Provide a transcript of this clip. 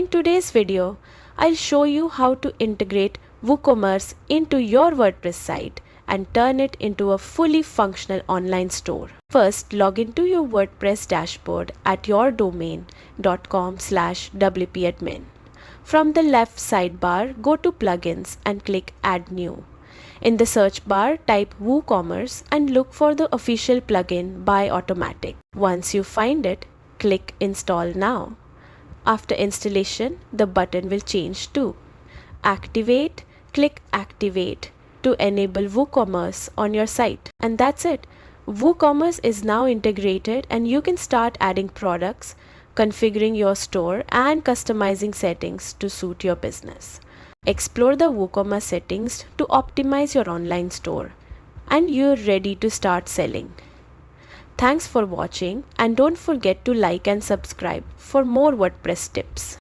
In today's video, I'll show you how to integrate WooCommerce into your WordPress site and turn it into a fully functional online store. First, log into your WordPress dashboard at your domain.com/wp-admin. From the left sidebar, go to Plugins and click Add New. In the search bar, type WooCommerce and look for the official plugin by Automatic. Once you find it, click Install Now. After installation, the button will change to Activate. Click Activate to enable WooCommerce on your site. And that's it. WooCommerce is now integrated and you can start adding products, configuring your store and customizing settings to suit your business. Explore the WooCommerce settings to optimize your online store and you're ready to start selling. Thanks for watching and don't forget to like and subscribe for more WordPress tips.